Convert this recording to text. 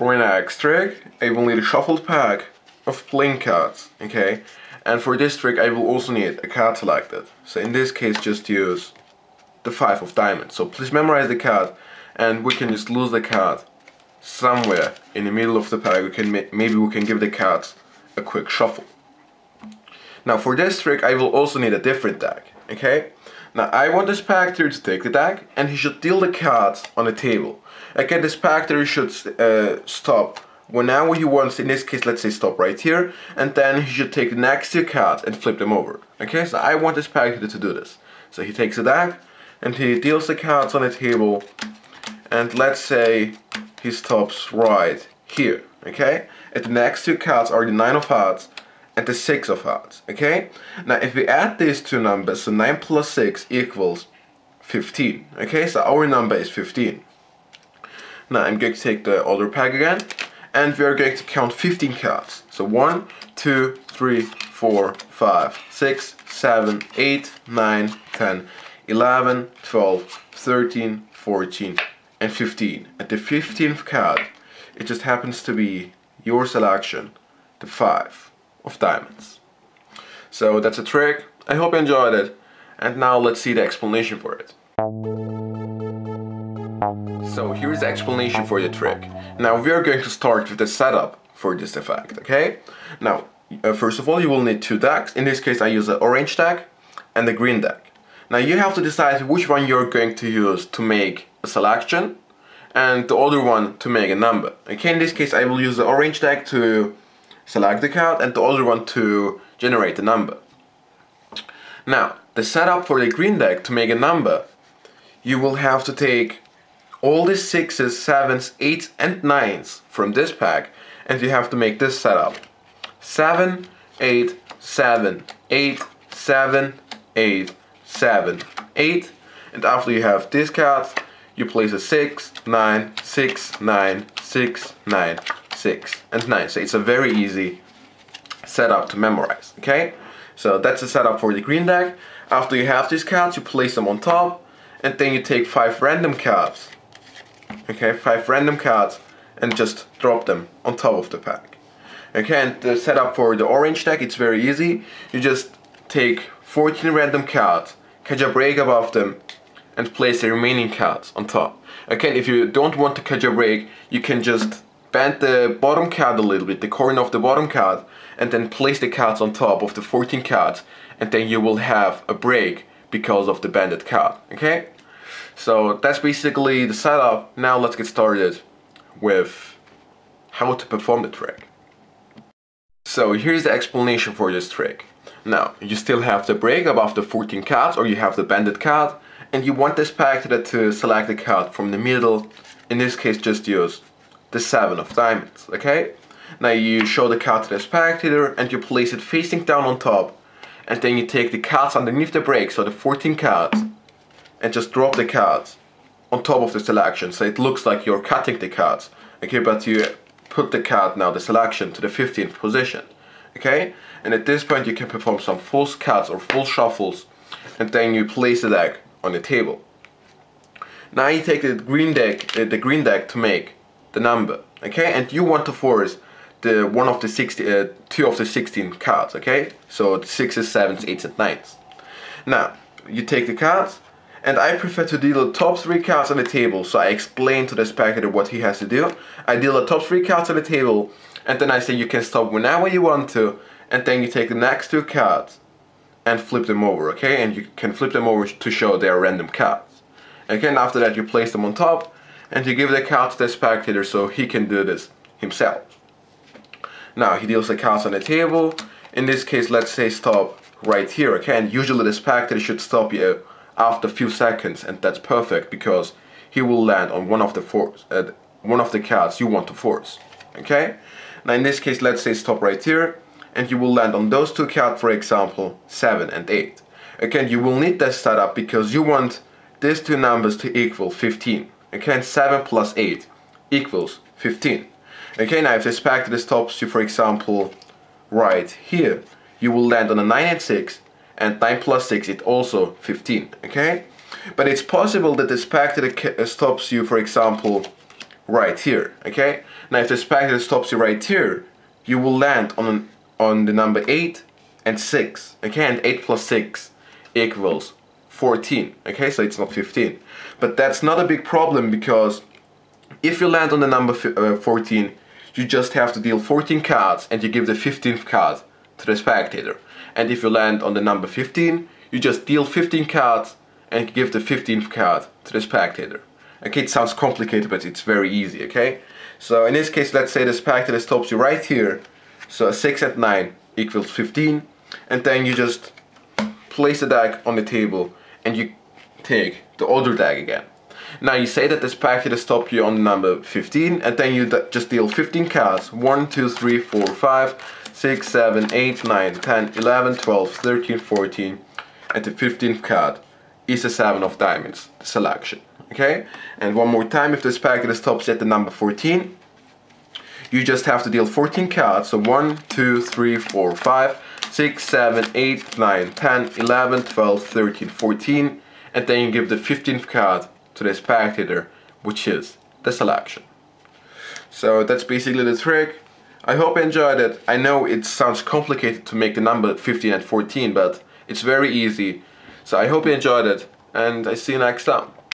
For my next trick, I will need a shuffled pack of plain cards, okay? And for this trick I will also need a card selected. So in this case just use the 5 of diamonds. So please memorize the card and we can just lose the card somewhere in the middle of the pack. Maybe we can give the cards a quick shuffle. Now for this trick I will also need a different deck, okay? Now I want this Spectre to take the deck and he should deal the cards on the table. Again, the Spectre should stop whenever he wants. In this case, let's say stop right here, and then he should take the next 2 cards and flip them over. Okay, so I want this Spectre to do this. So he takes the deck and he deals the cards on the table, and let's say he stops right here. Okay, and the next 2 cards are the 9 of hearts and the 6 of hearts. Okay, now if we add these 2 numbers, so 9 plus 6 equals 15. Okay, so our number is 15. Now I'm going to take the other pack again, and we are going to count 15 cards. So 1, 2, 3, 4, 5, 6, 7, 8, 9, 10, 11, 12, 13, 14, and 15. And the 15th card, it just happens to be your selection, the 5 of diamonds. So that's a trick. I hope you enjoyed it. And now let's see the explanation for it. So here's the explanation for the trick. Now we are going to start with the setup for this effect, okay? Now, first of all you will need 2 decks. In this case I use the orange deck and the green deck. Now you have to decide which one you're going to use to make a selection and the other one to make a number. Okay, in this case I will use the orange deck to select the card and the other one to generate the number. Now, the setup for the green deck to make a number, you will have to take all the 6s, 7s, 8s and 9s from this pack and you have to make this setup. 7, 8, 7, 8, 7, 8, 7, 8, and after you have these cards you place a 6, 9, 6, 9, 6, 9, 6 and 9. So it's a very easy setup to memorize, okay? So that's the setup for the green deck. After you have these cards you place them on top and then you take 5 random cards. Okay, 5 random cards and just drop them on top of the pack. Okay, and the setup for the orange deck, it's very easy. You just take 14 random cards, catch a break above them and place the remaining cards on top. Okay, if you don't want to catch a break, you can just bend the bottom card a little bit, the corner of the bottom card, and then place the cards on top of the 14 cards and then you will have a break because of the bended card. Okay? So that's basically the setup. Now let's get started with how to perform the trick. So here's the explanation for this trick. Now you still have the break above the 14 cards or you have the bended card and you want this pack to select the card from the middle. In this case just use the 7 of diamonds, okay? Now you show the card to the spectator and you place it facing down on top and then you take the cards underneath the break, so the 14 cards, and just drop the cards on top of the selection, so it looks like you're cutting the cards, okay, but you put the card, now the selection, to the 15th position, okay, and at this point you can perform some full cuts or full shuffles and then you place the deck on the table. Now you take the green deck to make the number, okay, and you want to force the 2 of the 16 cards, okay, so the 6s, 7s, 8s and 9s. Now you take the cards, and I prefer to deal the top 3 cards on the table, so I explain to the spectator what he has to do. I deal the top 3 cards on the table, and then I say you can stop whenever you want to, and then you take the next 2 cards and flip them over, okay, and you can flip them over to show they are random cards. Okay, and after that you place them on top, and you give the card to the spectator so he can do this himself. Now he deals the cards on the table. In this case, let's say stop right here, okay, and usually the spectator should stop you after a few seconds, and that's perfect because he will land on one of the cards you want to force. Okay? Now in this case, let's say stop right here, and you will land on those 2 cards, for example, 7 and 8. Again, you will need this setup because you want these 2 numbers to equal 15. Okay, and 7 plus 8 equals 15. Okay, now if the spectator stops you, for example, right here, you will land on a 9 and 6, and 9 plus 6 is also 15, okay? But it's possible that the spectator stops you, for example, right here, okay? Now if the spectator stops you right here, you will land on the number 8 and 6, okay? And 8 plus 6 equals 14, okay? So it's not 15. But that's not a big problem, because if you land on the number 14, you just have to deal 14 cards and you give the 15th card to the spectator. And if you land on the number 15, you just deal 15 cards and give the 15th card to the spectator. Okay, it sounds complicated, but it's very easy, okay? So in this case, let's say the spectator stops you right here. So a 6 and 9 equals 15. And then you just place the deck on the table and you take the other deck again. Now you say that the spectator stopped you on the number 15, and then you just deal 15 cards. 1, 2, 3, 4, 5, 6, 7, 8, 9, 10, 11, 12, 13, 14. And the 15th card is the 7 of diamonds, the selection. Okay? And one more time, if the spectator stops at the number 14, you just have to deal 14 cards. So 1, 2, 3, 4, 5, 6, 7, 8, 9, 10, 11, 12, 13, 14. And then you give the 15th card to the spectator, which is the selection. So that's basically the trick. I hope you enjoyed it. I know it sounds complicated to make the number 15 and 14, but it's very easy. So I hope you enjoyed it, and I see you next time.